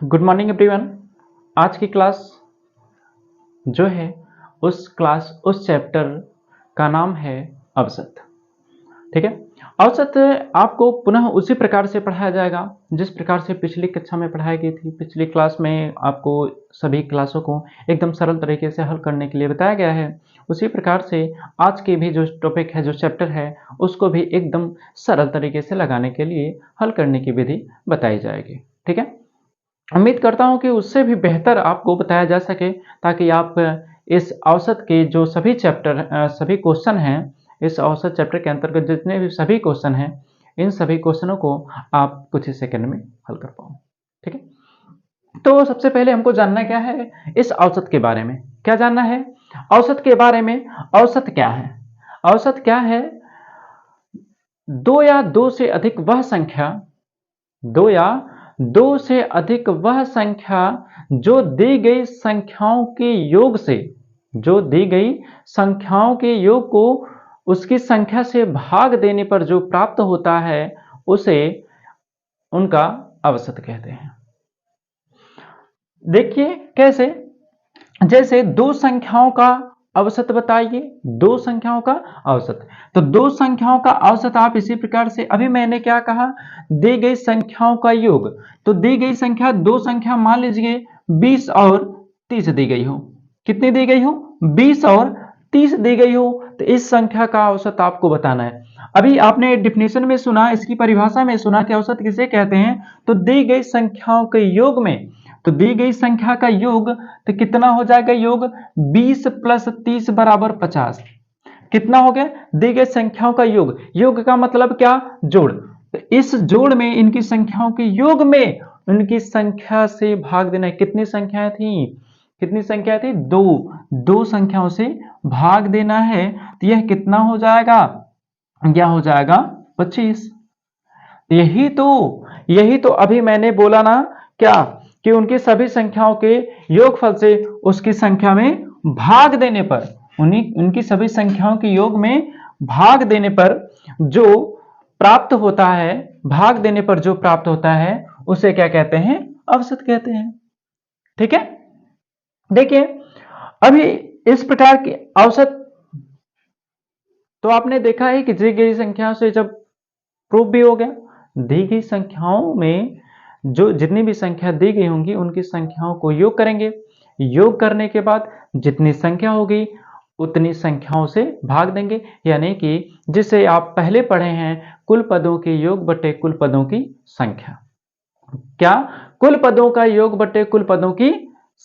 Good morning everyone. आज की class जो है उस चैप्टर का नाम है औसत। ठीक है, औसत आपको पुनः उसी प्रकार से पढ़ाया जाएगा जिस प्रकार से पिछली कक्षा में पढ़ाई गई थी। पिछली क्लास में आपको सभी क्लासों को एकदम सरल तरीके से हल करने के लिए बताया गया है। उसी प्रकार से आज के भी जो टॉपिक है, जो चैप्टर है, उसको भी एकदम सरल तरीके से लगाने के लिए हल करने की विधि बताई जाएगी। ठीक है, उम्मीद करता हूं कि उससे भी बेहतर आपको बताया जा सके, ताकि आप इस औसत के जो सभी सभी क्वेश्चन हैं, इस औसत चैप्टर के अंतर्गत जितने भी सभी क्वेश्चन हैं, इन सभी क्वेश्चनों को आप कुछ ही सेकंड में हल कर पाओ। ठीक है, तो सबसे पहले हमको जानना क्या है इस औसत के बारे में। क्या जानना है औसत के बारे में? औसत क्या है? औसत क्या है? दो या दो से अधिक वह संख्या, दो या दो से अधिक वह संख्या जो दी गई संख्याओं के योग से, जो दी गई संख्याओं के योग को उसकी संख्या से भाग देने पर जो प्राप्त होता है, उसे उनका औसत कहते हैं। देखिए कैसे, जैसे दो संख्याओं का औसत बताइए, दो संख्याओं का औसत। तो दो संख्याओं का औसत आप इसी प्रकार से, अभी मैंने क्या कहा, दी गई संख्याओं का योग। तो दी गई संख्या, दो संख्या मान लीजिए 20 और 30 दी गई हो। कितनी दी गई हो? 20 और 30 दी गई हो। तो इस संख्या का औसत आपको बताना है। अभी आपने डिफिनेशन में सुना, इसकी परिभाषा में सुना कि औसत किसे कहते हैं। तो दी गई संख्याओं के योग में, तो दी गई संख्या का योग तो कितना हो जाएगा? योग 20 प्लस 30 बराबर 50। कितना हो गया? दी गई संख्याओं का योग। योग का मतलब क्या? जोड़। तो इस जोड़ में, इनकी संख्याओं के योग में उनकी संख्या से भाग देना है। कितनी संख्याएं थी? कितनी संख्या थी? दो। दो संख्याओं से भाग देना है। तो यह कितना हो जाएगा? क्या हो जाएगा? 25। यही तो अभी मैंने बोला ना, क्या कि उनकी सभी संख्याओं के योगफल से उसकी संख्या में भाग देने पर, उनकी सभी संख्याओं के योग में भाग देने पर जो प्राप्त होता है, भाग देने पर जो प्राप्त होता है, उसे क्या कहते हैं? औसत कहते हैं। ठीक है, देखिए अभी इस प्रकार की औसत तो आपने देखा है कि दी गई संख्या से जब प्रूफ भी हो गया, दी गई संख्याओं में जो जितनी भी संख्या दी गई होंगी उनकी संख्याओं को योग करेंगे। योग करने के बाद जितनी संख्या होगी उतनी संख्याओं से भाग देंगे, यानी कि जिसे आप पहले पढ़े हैं, कुल पदों के योग बटे कुल पदों की संख्या। क्या? कुल पदों का योग बटे कुल पदों की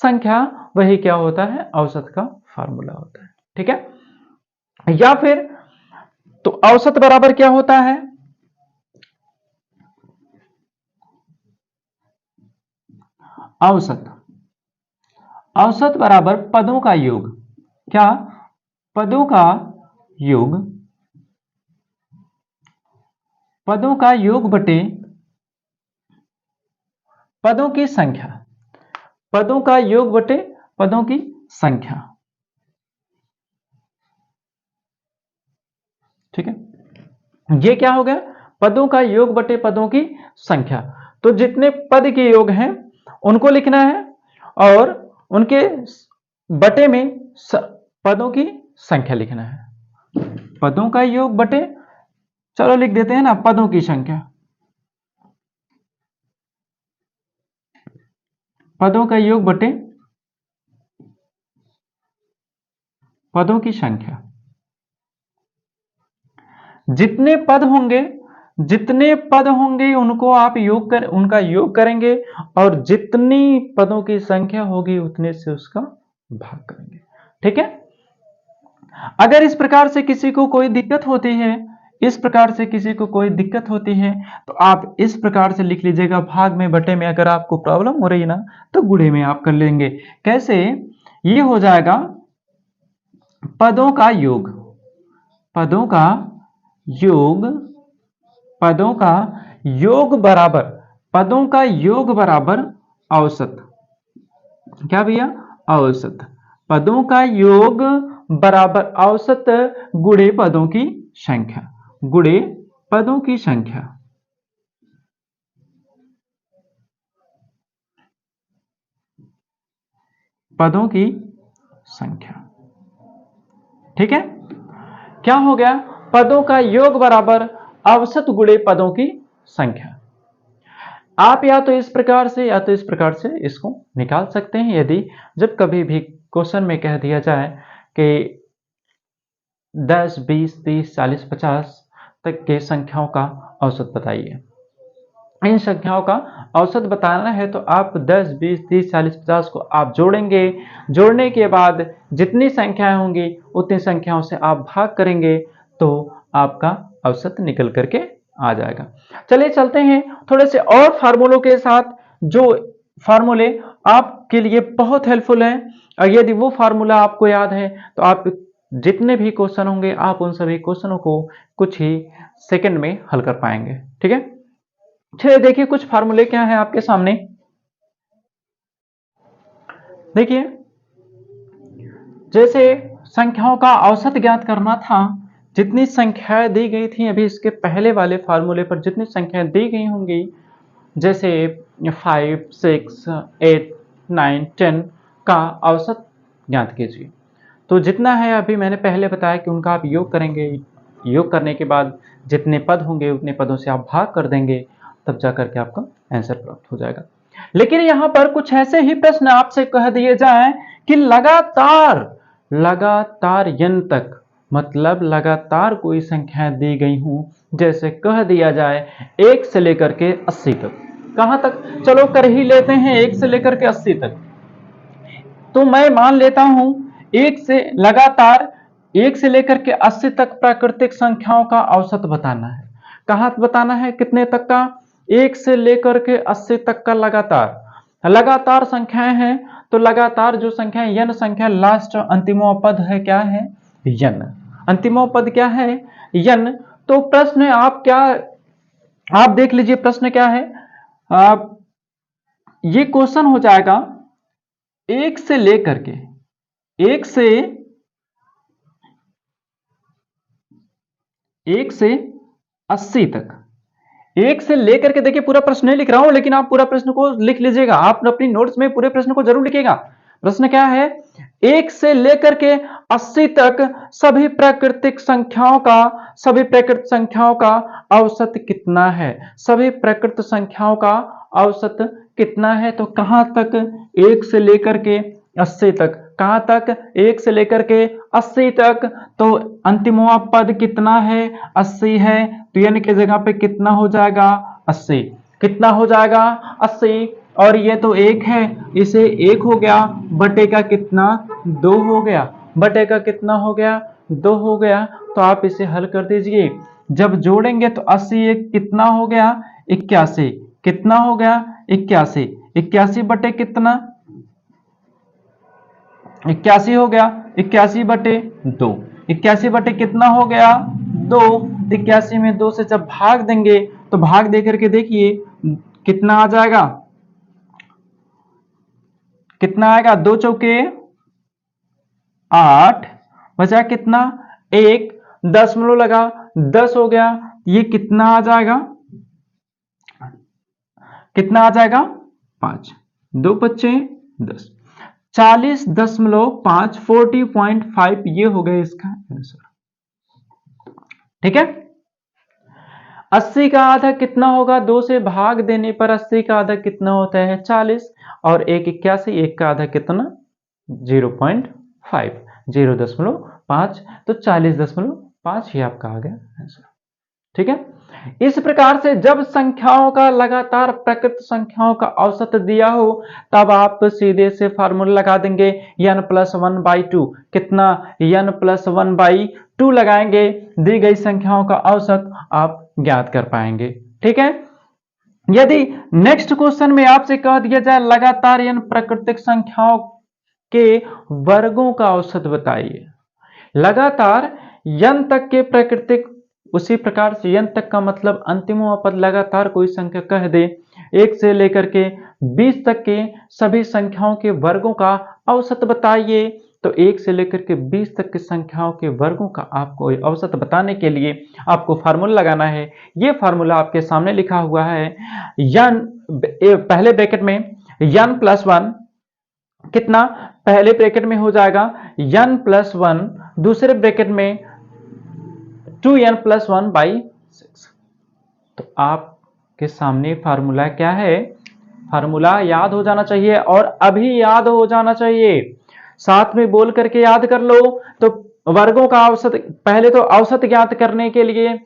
संख्या, वही क्या होता है? औसत का फार्मूला होता है। ठीक है, या फिर तो औसत बराबर क्या होता है? औसत, औसत बराबर पदों का योग। क्या? पदों का योग, पदों का योग बटे पदों की संख्या, पदों का योग बटे पदों की संख्या। ठीक है, ये क्या हो गया? पदों का योग बटे पदों की संख्या। तो जितने पद के योग हैं उनको लिखना है, और उनके बटे में पदों की संख्या लिखना है। पदों का योग बटे, चलो लिख देते हैं ना, पदों की संख्या। पदों का योग बटे पदों की संख्या। जितने पद होंगे उनको आप उनका योग करेंगे, और जितनी पदों की संख्या होगी उतने से उसका भाग करेंगे। ठीक है, अगर इस प्रकार से किसी को कोई दिक्कत होती है, इस प्रकार से किसी को कोई दिक्कत होती है, तो आप इस प्रकार से लिख लीजिएगा। भाग में बटे में अगर आपको प्रॉब्लम हो रही ना, तो गुणे में आप कर लेंगे। कैसे? ये हो जाएगा पदों का योग, पदों का योग, पदों का योग बराबर, पदों का योग बराबर औसत। क्या भैया? औसत। पदों का योग बराबर औसत गुणे पदों की संख्या, गुणे पदों की संख्या। पदों की संख्या। ठीक है, क्या हो गया? पदों का योग बराबर औसत गुणे पदों की संख्या। आप या तो इस प्रकार से या तो इस प्रकार से इसको निकाल सकते हैं। यदि जब कभी भी क्वेश्चन में कह दिया जाए कि 10, 20, 30, 40, 50 तक के संख्याओं का औसत बताइए, इन संख्याओं का औसत बताना है, तो आप 10, 20, 30, 40, 50 को आप जोड़ेंगे। जोड़ने के बाद जितनी संख्याएं होंगी उतनी संख्याओं से आप भाग करेंगे तो आपका औसत निकल करके आ जाएगा। चलिए चलते हैं थोड़े से और फार्मूलों के साथ, जो फार्मूले आपके लिए बहुत हेल्पफुल हैं। और यदि वो फार्मूला आपको याद है तो आप जितने भी क्वेश्चन होंगे आप उन सभी क्वेश्चनों को कुछ ही सेकंड में हल कर पाएंगे। ठीक है, चलिए देखिए कुछ फार्मूले क्या है आपके सामने। देखिए, जैसे संख्याओं का औसत ज्ञात करना था, जितनी संख्याएं दी गई थी अभी इसके पहले वाले फार्मूले पर जितनी संख्याएं दी गई होंगी, जैसे 5, 6, 8, 9, 10 का औसत ज्ञात कीजिए। तो जितना है अभी मैंने पहले बताया कि उनका आप योग करेंगे, योग करने के बाद जितने पद होंगे उतने पदों से आप भाग कर देंगे, तब जाकर के आपका आंसर प्राप्त हो जाएगा। लेकिन यहां पर कुछ ऐसे ही प्रश्न आपसे कह दिए जाएं कि लगातार लगातार n तक, मतलब लगातार कोई संख्याएं दी गई हूं, जैसे कह दिया जाए 1 से लेकर के 80 तक। कहां तक? चलो कर ही लेते हैं 1 से लेकर के 80 तक। तो मैं मान लेता हूं एक से लगातार 1 से लेकर के 80 तक प्राकृतिक संख्याओं का औसत बताना है। कहां बताना है? कितने तक का? 1 से लेकर के 80 तक का लगातार। लगातार संख्याएं हैं तो लगातार जो संख्या n संख्या लास्ट अंतिमो पद है, क्या है? n। अंतिमो पद क्या है? n। तो प्रश्न आप क्या, आप देख लीजिए प्रश्न क्या है। ये क्वेश्चन हो जाएगा 1 से लेकर के 1 से 80 तक। 1 से लेकर के, देखिए पूरा प्रश्न नहीं लिख रहा हूं, लेकिन आप पूरा प्रश्न को लिख लीजिएगा। आप अपनी नोट्स में पूरे प्रश्न को जरूर लिखिएगा। प्रश्न क्या है? 1 से लेकर के 80 तक सभी प्राकृतिक संख्याओं का औसत कितना है? सभी प्राकृत संख्याओं का औसत कितना है? तो कहां तक? 1 से लेकर के 80 तक। कहां तक? 1 से लेकर के 80 तक। तो अंतिमवा पद कितना है? 80 है। तो n की जगह पे कितना हो जाएगा? 80। कितना हो जाएगा? 80। और ये तो 1 है, इसे 1 हो गया, बटे का कितना? 2 हो गया। बटे का कितना हो गया? 2 हो गया। तो आप इसे हल कर दीजिए। जब जोड़ेंगे तो 80 एक कितना हो गया? 81। कितना हो गया? 81। 81 बटे कितना? 81 हो गया। 81 बटे 2। 81 बटे कितना हो गया? 2। 81 में 2 से जब भाग देंगे तो भाग दे करके देखिए कितना आ जाएगा? कितना आएगा? 2 चौके 8, बचा कितना? 1, दशमलव लगा 10 हो गया। ये कितना आ जाएगा? कितना आ जाएगा? 5। 2 बच्चे 10। 40.5 40.5 ये हो गया इसका आंसर। ठीक है, 80 का आधा कितना होगा? 2 से भाग देने पर 80 का आधा कितना होता है? 40। और 1 81, 1 का आधा कितना? 0.5, 0.5। तो 40.5 ये आपका आ गया आंसर। ठीक है, इस प्रकार से जब संख्याओं का लगातार प्रकृत संख्याओं का औसत दिया हो तब आप सीधे से फार्मूला लगा देंगे n+1/2। कितना? n+1/2 लगाएंगे, दी गई संख्याओं का औसत आप ज्ञात कर पाएंगे। ठीक है, यदि नेक्स्ट क्वेश्चन में आपसे कह दिया जाए लगातार n प्राकृतिक संख्याओं के वर्गों का औसत बताइए। लगातार n तक के प्राकृतिक, उसी प्रकार से n तक का मतलब अंतिमों पद लगातार कोई संख्या कह दे, 1 से लेकर के 20 तक के सभी संख्याओं के वर्गों का औसत बताइए। तो 1 से लेकर के 20 तक की संख्याओं के वर्गों का आपको औसत बताने के लिए आपको फार्मूला लगाना है। ये फार्मूला आपके सामने लिखा हुआ है। n पहले ब्रैकेट में n+1 कितना? पहले ब्रैकेट में हो जाएगा n प्लस 1, दूसरे ब्रैकेट में 2n प्लस 1 बाई 6। तो आपके सामने फार्मूला क्या है, फार्मूला याद हो जाना चाहिए और अभी याद हो जाना चाहिए, साथ में बोल करके याद कर लो। तो वर्गों का औसत, पहले तो औसत ज्ञात करने के लिए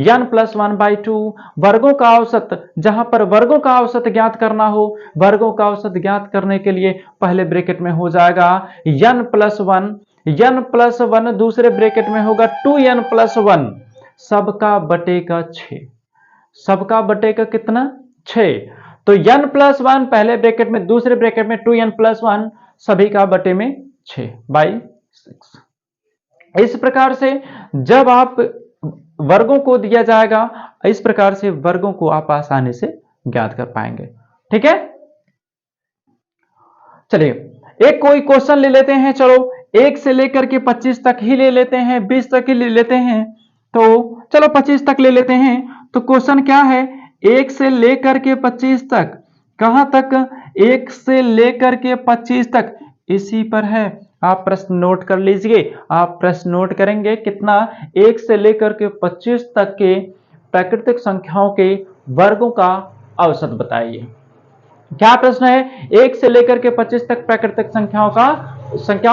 n प्लस 1 बाई 2, वर्गों का औसत, जहां पर वर्गों का औसत ज्ञात करना हो, वर्गों का औसत ज्ञात करने के लिए पहले ब्रैकेट में हो जाएगा n प्लस 1, दूसरे ब्रैकेट में होगा 2n प्लस 1, सबका बटे का 6, सबका बटे का कितना 6। तो n प्लस 1 पहले ब्रैकेट में, दूसरे ब्रैकेट में 2n प्लस 1, सभी का बटे में 6 बाई 6। इस प्रकार से जब आप वर्गों को दिया जाएगा, इस प्रकार से वर्गों को आप आसानी से ज्ञात कर पाएंगे। ठीक है, चलिए एक कोई क्वेश्चन ले लेते हैं। चलो 1 से लेकर के 25 तक ही ले लेते हैं, 20 तक ही ले लेते हैं। तो चलो 25 तक ले लेते हैं। तो क्वेश्चन क्या है, 1 से लेकर के 25 तक, कहां तक, 1 से लेकर के 25 तक, इसी पर है। आप प्रश्न नोट कर लीजिए, आप प्रश्न नोट करेंगे कितना, 1 से लेकर के 25 तक के प्राकृतिक संख्याओं के वर्गों का औसत बताइए। क्या प्रश्न है, 1 से लेकर के 25 तक प्राकृतिक संख्याओं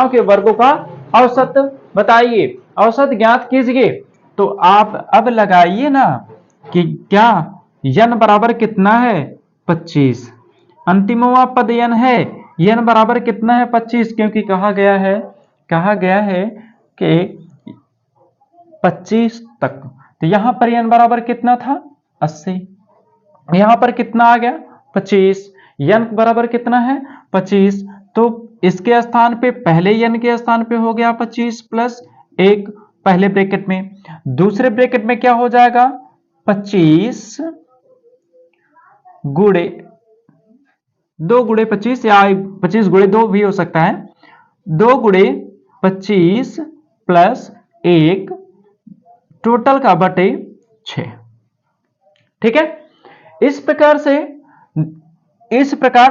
के वर्गों का औसत बताइए, औसत ज्ञात कीजिए। तो आप अब लगाइए ना कि क्या n बराबर कितना है 25, अंतिमवा पद n है, n बराबर कितना है 25, क्योंकि कहा गया है कि 25 तक। तो यहां पर n बराबर कितना था 80, यहां पर कितना आ गया 25, n बराबर कितना है 25। तो इसके स्थान पे, पहले n के स्थान पे हो गया 25 प्लस 1 पहले ब्रैकेट में, दूसरे ब्रैकेट में क्या हो जाएगा 25 गुणे 2 गुणे 25, या 25 गुणे 2 भी हो सकता है, 2 गुणे 25 प्लस 1 टोटल का बटे 6। ठीक है, इस प्रकार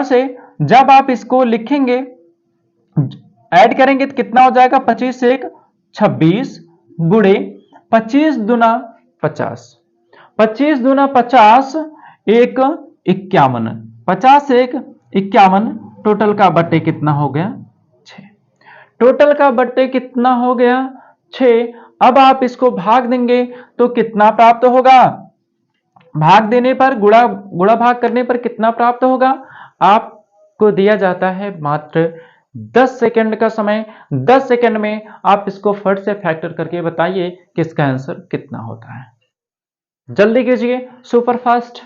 से जब आप इसको लिखेंगे, ऐड करेंगे तो कितना हो जाएगा 25 से 1 26 गुणे 25 दूना 50, 25 दूना 50 1 51, 50 से 1 51, टोटल का बटे कितना हो गया 6, टोटल का बटे कितना हो गया 6। अब आप इसको भाग देंगे तो कितना प्राप्त होगा, भाग देने पर, गुणा भाग करने पर कितना प्राप्त होगा, आपको दिया जाता है मात्र 10 सेकंड का समय। 10 सेकंड में आप इसको फट से फैक्टर करके बताइए कि इसका आंसर कितना होता है। जल्दी कीजिए, सुपर फास्ट।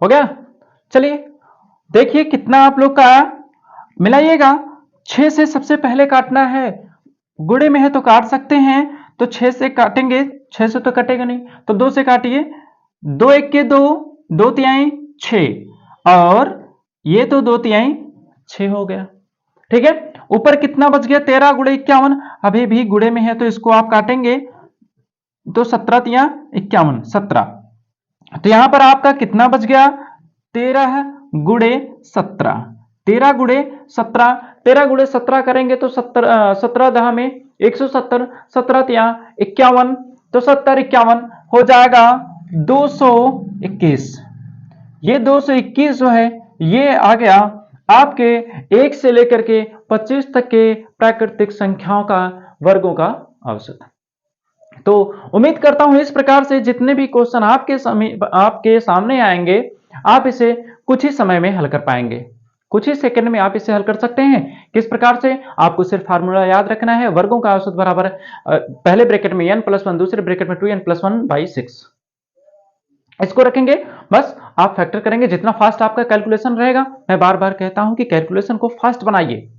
हो गया, चलिए देखिए कितना आप लोग का मिलाइएगा। 6 से सबसे पहले काटना है, गुणे में है तो काट सकते हैं, तो 6 से काटेंगे, 6 से तो कटेगा नहीं, तो 2 से काटिए, 2 1 के 2, 2 तिहाई 6, और ये तो 2 तिहाई 6 हो गया। ठीक है, ऊपर कितना बच गया 13 गुणे 51, अभी भी गुणे में है तो इसको आप काटेंगे तो 17 तिया 51, 17। तो यहां पर आपका कितना बच गया 13 गुणे 17, 13 गुणे 17, 13 गुणे 17 करेंगे तो 17 दहा में 170, 17 तिया 51, तो 70 51 हो जाएगा 221। ये 221 जो है ये आ गया आपके 1 से लेकर के 25 तक के प्राकृतिक संख्याओं का वर्गों का औसत। तो उम्मीद करता हूं इस प्रकार से जितने भी क्वेश्चन आपके सामने आएंगे, आप इसे कुछ ही समय में हल कर पाएंगे, कुछ ही सेकंड में आप इसे हल कर सकते हैं। किस प्रकार से, आपको सिर्फ फार्मूला याद रखना है, वर्गों का औसत बराबर पहले ब्रैकेट में n प्लस 1, दूसरे ब्रैकेट में 2n प्लस 1 बाई 6, इसको रखेंगे, बस आप फैक्टर करेंगे। जितना फास्ट आपका कैलकुलेशन रहेगा, मैं बार बार कहता हूं कि कैलकुलेशन को फास्ट बनाइए,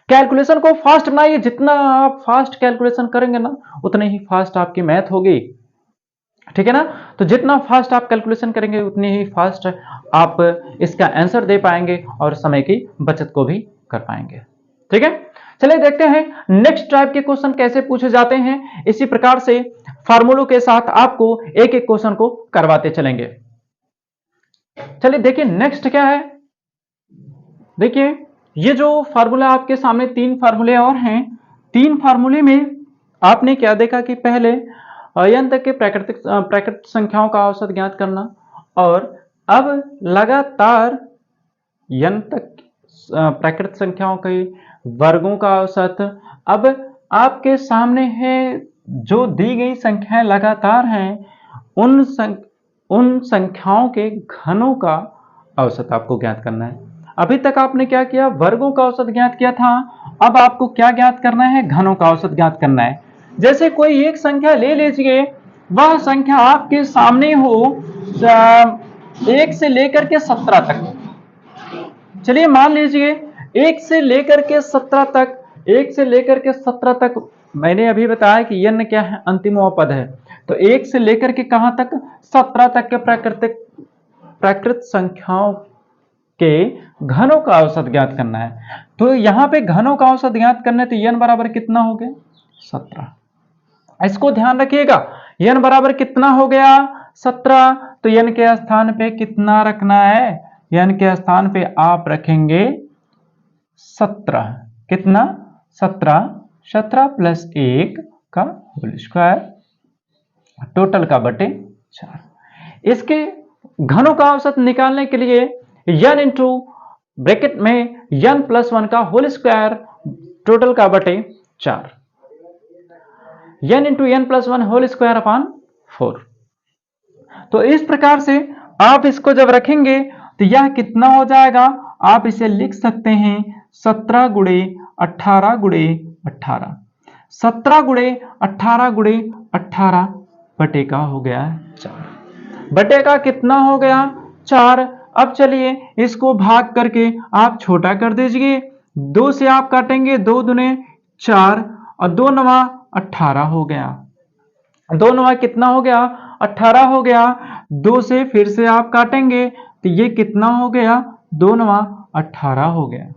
कैलकुलेशन को फास्ट बनाइए। जितना आप फास्ट कैलकुलेशन करेंगे ना, उतने ही फास्ट आपकी मैथ होगी। ठीक है ना, तो जितना फास्ट आप कैलकुलेशन करेंगे उतनी ही फास्ट आप इसका आंसर दे पाएंगे और समय की बचत को भी कर पाएंगे। ठीक है, चलिए देखते हैं नेक्स्ट टाइप के क्वेश्चन कैसे पूछे जाते हैं। इसी प्रकार से फार्मूलों के साथ आपको एक एक क्वेश्चन को करवाते चलेंगे। चलिए देखिए नेक्स्ट क्या है, देखिए ये जो फार्मूला आपके सामने 3 फार्मूले और हैं, 3 फार्मूले में आपने क्या देखा कि पहले n तक के प्राकृतिक संख्याओं का औसत ज्ञात करना, और अब लगातार n तक प्राकृतिक संख्याओं के वर्गों का औसत। अब आपके सामने है जो दी गई संख्याएं लगातार हैं, उन संख्याओं के घनों का औसत आपको ज्ञात करना है। अभी तक आपने क्या किया, वर्गों का औसत ज्ञात किया था, अब आपको क्या ज्ञात करना है, घनों का औसत ज्ञात करना है। जैसे कोई एक संख्या ले लीजिए, वह संख्या आपके सामने हो 1 से लेकर के 17 तक। चलिए मान लीजिए 1 से लेकर के 17 तक, 1 से लेकर के 17 तक मैंने अभी बताया कि n क्या है, अंतिम पद है। तो 1 से लेकर के कहां तक, 17 तक के प्राकृत संख्याओं के घनों का औसत ज्ञात करना है। तो यहां पे घनों का औसत ज्ञात करने, तो n बराबर कितना हो गया, 17। इसको ध्यान रखिएगा, n बराबर कितना हो गया, 17। तो n के स्थान पे कितना रखना है, n के स्थान पे आप रखेंगे 17। कितना, 17, 17 प्लस 1 का होल स्क्वायर, टोटल का बटे 4। इसके घनों का औसत निकालने के लिए n इंटू ब्रैकेट में n प्लस 1 का होल स्क्वायर, टोटल का बटे 4, n into n plus 1 whole square upon 4। तो इस प्रकार से आप इसको जब रखेंगे तो यह कितना हो जाएगा, आप इसे लिख सकते हैं 17 गुणे 18 गुणे 18, 17 गुणे 18 गुणे 18 बटे का हो गया 4, बटे का कितना हो गया 4। अब चलिए इसको भाग करके आप छोटा कर दीजिए, 2 से आप काटेंगे, 2 दुने 4 और 2 नवा 18 हो गया, 2 नवा कितना हो गया, 18 हो गया। 2 से फिर से आप काटेंगे तो ये कितना हो गया, 2 नवा 18 हो गया।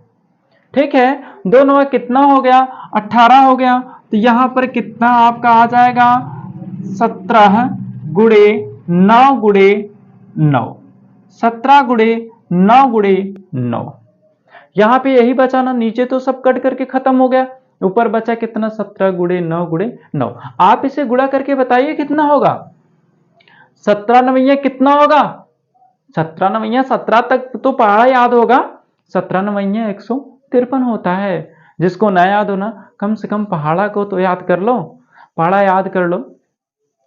ठीक है, 2 नवा कितना हो गया, 18 हो गया। तो यहां पर कितना आपका आ जाएगा, 17 गुणे 9 गुणे 9, 17 गुणे 9 गुणे 9। यहां पे यही बचा ना, नीचे तो सब कट करके खत्म हो गया, ऊपर बचा कितना, 17 गुणे 9 गुणे 9। आप इसे गुणा करके बताइए कितना होगा, 17 नवैया कितना होगा, 17 नवैया 17 तक तो पहाड़ा याद होगा, 17 नवैया 153 होता है। जिसको ना याद हो ना, कम से कम पहाड़ा को तो याद कर लो, पहाड़ा याद कर लो।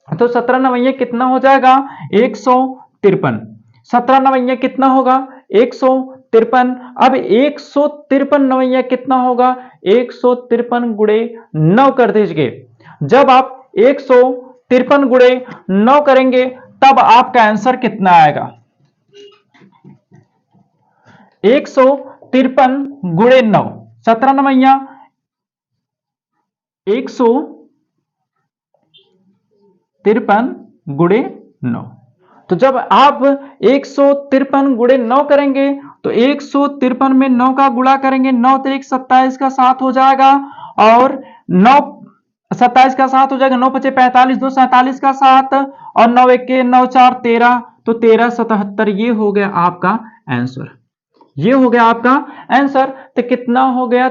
तो 17 नवैया कितना हो जाएगा, 153। 17 नवैया कितना होगा, 153। अब 153 नवैया कितना होगा, 153 गुणे 9 कर दीजिए। जब आप 153 गुणे 9 करेंगे तब आपका आंसर कितना आएगा, 153 गुणे 9, 17 नवैया 153 गुणे 9। तो जब आप 153 गुणे 9 करेंगे तो 153 में 9 का गुणा करेंगे, 9 तिरिक 27 का 7 हो जाएगा, और 9 27 का 7 हो जाएगा, 9 पचे 45, 2 47 का 7 और 9 1 9 4 13, तो 1377 ये हो गया आपका आंसर, ये हो गया आपका आंसर। तो कितना हो गया,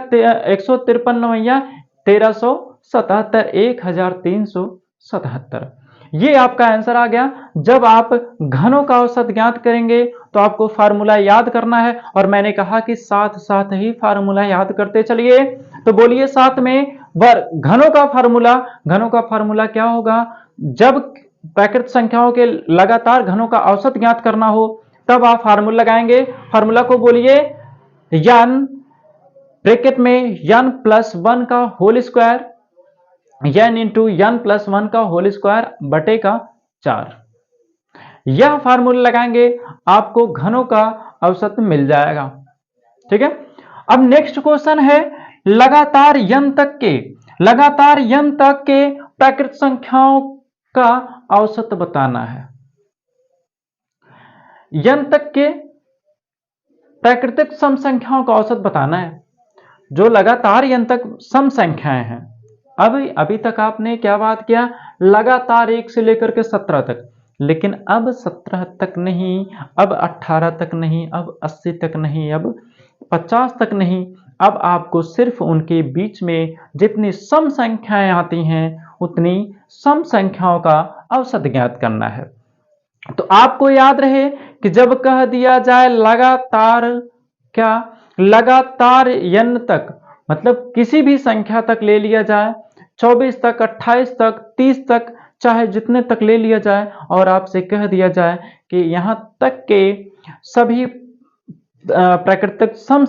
153 नवैया 1377, 1377, ये आपका आंसर आ गया। जब आप घनों का औसत ज्ञात करेंगे तो आपको फार्मूला याद करना है, और मैंने कहा कि साथ साथ ही फार्मूला याद करते चलिए। तो बोलिए साथ में, घनों का फार्मूला क्या होगा, जब प्राकृत संख्याओं के लगातार घनों का औसत ज्ञात करना हो तब आप फार्मूला लगाएंगे। फार्मूला को बोलिए, n ब्रैकेट में n प्लस 1 का whole square, n into n plus 1 का होल स्क्वायर बटे का 4। यह फार्मूला लगाएंगे आपको घनों का औसत मिल जाएगा। ठीक है, अब नेक्स्ट क्वेश्चन है, लगातार n तक के प्राकृत संख्याओं का औसत बताना है। n तक के प्राकृतिक सम संख्याओं का औसत बताना है, जो लगातार n तक सम संख्याएं हैं। अभी तक आपने क्या बात किया, लगातार 1 से लेकर के 17 तक, लेकिन अब 17 तक नहीं, अब 18 तक नहीं, अब 80 तक नहीं, अब 50 तक नहीं, अब आपको सिर्फ उनके बीच में जितनी सम संख्याएं आती हैं उतनी सम संख्याओं का औसत ज्ञात करना है। तो आपको याद रहे कि जब कह दिया जाए लगातार, क्या लगातार n तक, मतलब किसी भी संख्या तक ले लिया जाए, 24 तक, 28 तक, 30 तक, चाहे जितने तक ले लिया जाए, और आपसे कह दिया जाए कि यहां तक के सभी प्राकृतिक सम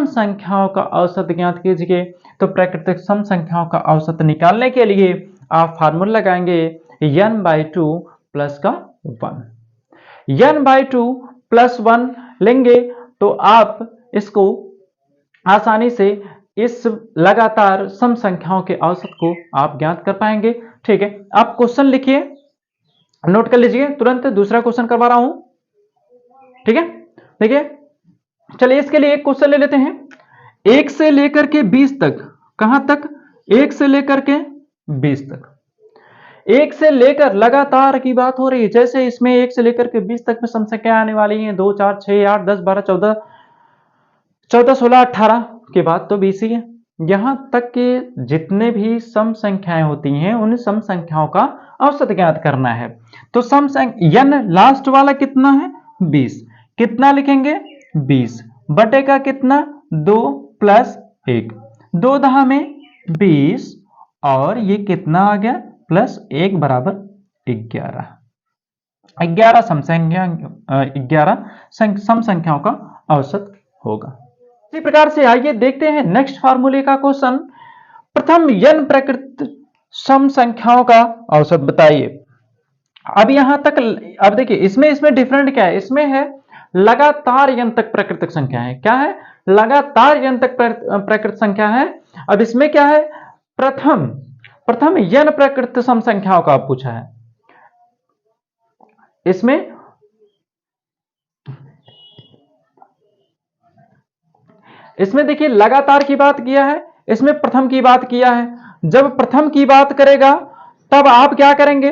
संख्याओं का औसत ज्ञात कीजिए। तो प्राकृतिक सम संख्याओं का औसत निकालने के लिए आप फार्मूला लगाएंगे n/2 प्लस का 1। n/2 प्लस 1 लेंगे तो आप इसको आसानी से इस लगातार सम संख्याओं के औसत को आप ज्ञात कर पाएंगे। ठीक है, आप क्वेश्चन लिखिए, नोट कर लीजिए, तुरंत दूसरा क्वेश्चन करवा रहा हूं। ठीक है, देखिए, चलिए इसके लिए एक क्वेश्चन ले लेते हैं। 1 से लेकर के 20 तक, कहां तक? 1 से लेकर के 20 तक। 1 से लेकर, लगातार की बात हो रही है, जैसे इसमें 1 से लेकर के 20 तक में सम संख्या आने वाली हैं 2, 4, 6, 8, 10, 12, 14, 16, 18 के बाद तो 20 ही है। यहां तक के जितने भी सम संख्याएं होती हैं उन सम संख्याओं का औसत ज्ञात करना है। तो सम संख्या n लास्ट वाला कितना है? 20। कितना लिखेंगे? 20 बटे का कितना? 2 प्लस 1, 2 दहा में 20, और ये कितना आ गया? प्लस 1 बराबर 11। 11 सम संख्याओं का औसत होगा। इसी प्रकार से आइए देखते हैं नेक्स्ट फार्मूले का क्वेश्चन। प्रथम n प्राकृतिक सम संख्याओं का औसत बताइए। अब यहां तक, अब देखिए इसमें डिफरेंट क्या है? इसमें है लगातार n तक प्राकृतिक संख्या है। क्या है? लगातार n तक प्राकृतिक संख्या है। अब इसमें क्या है? प्रथम n प्राकृतिक सम संख्याओं का पूछा है। इसमें देखिए लगातार की बात किया है, इसमें प्रथम की बात किया है। जब प्रथम की बात करेगा तब आप क्या करेंगे?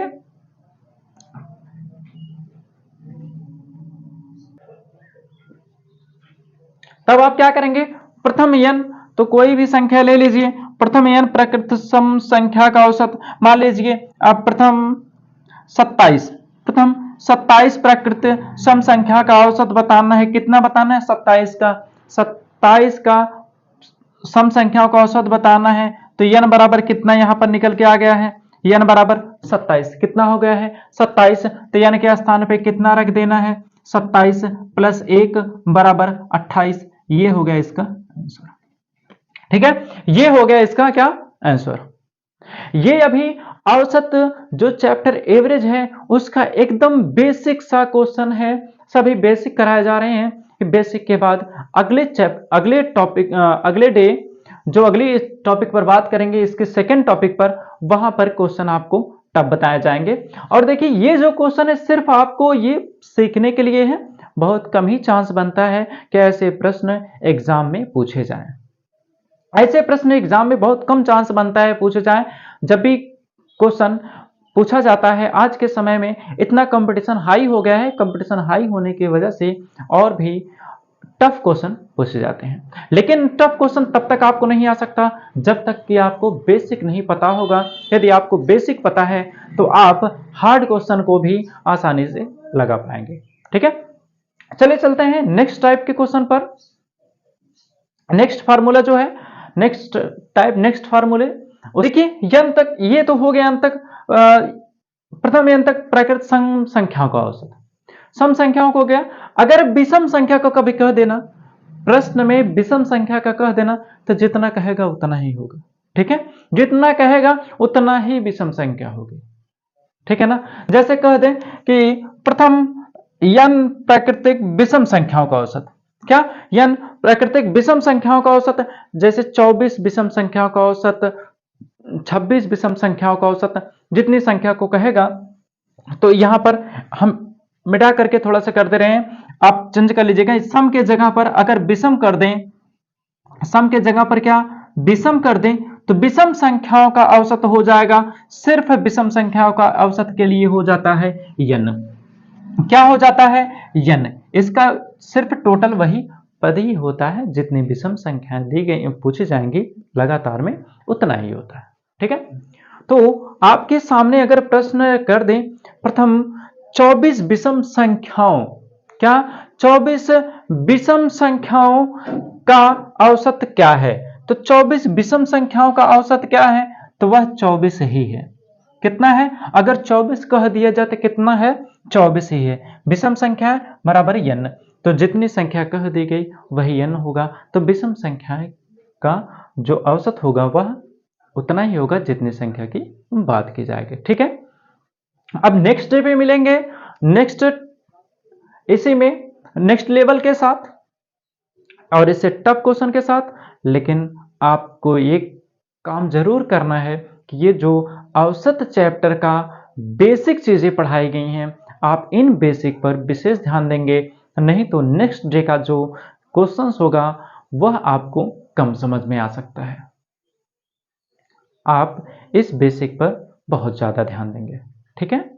प्रथम n, तो कोई भी संख्या ले लीजिए, प्रथम n प्राकृतिक सम संख्या का औसत मान लीजिए आप प्रथम 27 प्राकृतिक सम संख्या का औसत बताना है। कितना बताना है? 27 का सम संख्याओं का औसत बताना है। तो n बराबर कितना यहां पर निकल के आ गया है? n बराबर 27। कितना हो गया है? 27। तो n के स्थान पे कितना रख देना है? 27 प्लस 1 बराबर 28। ये हो गया इसका आंसर। ठीक है, ये हो गया इसका क्या आंसर। ये अभी औसत जो चैप्टर एवरेज है उसका एकदम बेसिक सा क्वेश्चन है। सभी बेसिक कराए जा रहे हैं। बेसिक के बाद अगले डे जो अगली टॉपिक पर बात करेंगे, इसके सेकंड टॉपिक पर, वहां पर क्वेश्चन आपको तब बताए जाएंगे। और देखिए ये जो क्वेश्चन है सिर्फ आपको ये सीखने के लिए है। बहुत कम ही चांस बनता है कि ऐसे प्रश्न एग्जाम में पूछे जाएं। ऐसे प्रश्न एग्जाम में बहुत कम चांस बनता है पूछे जाएं। जब भी क्वेश्चन पूछा जाता है, आज के समय में इतना कंपटीशन हाई हो गया है, कंपटीशन हाई होने की वजह से और भी टफ क्वेश्चन पूछे जाते हैं। लेकिन टफ क्वेश्चन तब तक आपको नहीं आ सकता जब तक कि आपको बेसिक नहीं पता होगा। यदि आपको बेसिक पता है तो आप हार्ड क्वेश्चन को भी आसानी से लगा पाएंगे। ठीक है, चलिए चलते हैं नेक्स्ट टाइप के क्वेश्चन पर। नेक्स्ट फार्मूला जो है, नेक्स्ट फार्मूले, देखिए n तक, ये तो हो गया n तक, प्रथम n तक प्राकृतिक सम संख्याओं का औसत, सम संख्याओं को गया। अगर विषम संख्या को कभी कह देना, प्रश्न में विषम संख्या का कह देना, तो जितना कहेगा उतना ही होगा। ठीक है, जितना कहेगा उतना ही विषम संख्या होगी। ठीक है ना, जैसे कह दें कि प्रथम n प्राकृतिक विषम संख्याओं का औसत, क्या n प्राकृतिक विषम संख्याओं का औसत, जैसे 24 विषम संख्याओं का औसत, 26 विषम संख्याओं का औसत, जितनी संख्या को कहेगा। तो यहां पर हम मिटा करके थोड़ा सा कर दे रहे हैं, आप चेंज कर लीजिएगा। सम के जगह पर अगर विषम कर दें, सम के जगह पर क्या विषम कर दें, तो विषम संख्याओं का औसत हो जाएगा, सिर्फ विषम संख्याओं का औसत के लिए हो जाता है n। क्या हो जाता है? n। इसका सिर्फ टोटल वही पद ही होता है, जितनी विषम संख्याएं दी गई पूछी जाएंगी लगातार में उतना ही होता है। ठीक है, तो आपके सामने अगर प्रश्न कर दें, प्रथम 24 विषम संख्याओं, क्या 24 विषम संख्याओं का औसत क्या है? तो 24 विषम संख्याओं का औसत क्या है? तो वह 24 ही है। कितना है? अगर 24 कह दिया जाए तो कितना है? 24 ही है। विषम संख्या बराबर n, तो जितनी संख्या कह दी गई वही n होगा। तो विषम संख्या का जो औसत होगा वह उतना ही होगा जितनी संख्या की बात की जाएगी। ठीक है, अब नेक्स्ट डे पे मिलेंगे, नेक्स्ट इसी में नेक्स्ट लेवल के साथ और इससे टफ क्वेश्चन के साथ। लेकिन आपको एक काम जरूर करना है कि ये जो औसत चैप्टर का बेसिक चीजें पढ़ाई गई हैं, आप इन बेसिक पर विशेष ध्यान देंगे, नहीं तो नेक्स्ट डे का जो क्वेश्चंस होगा वह आपको कम समझ में आ सकता है। आप इस बेसिक पर बहुत ज्यादा ध्यान देंगे। ठीक है।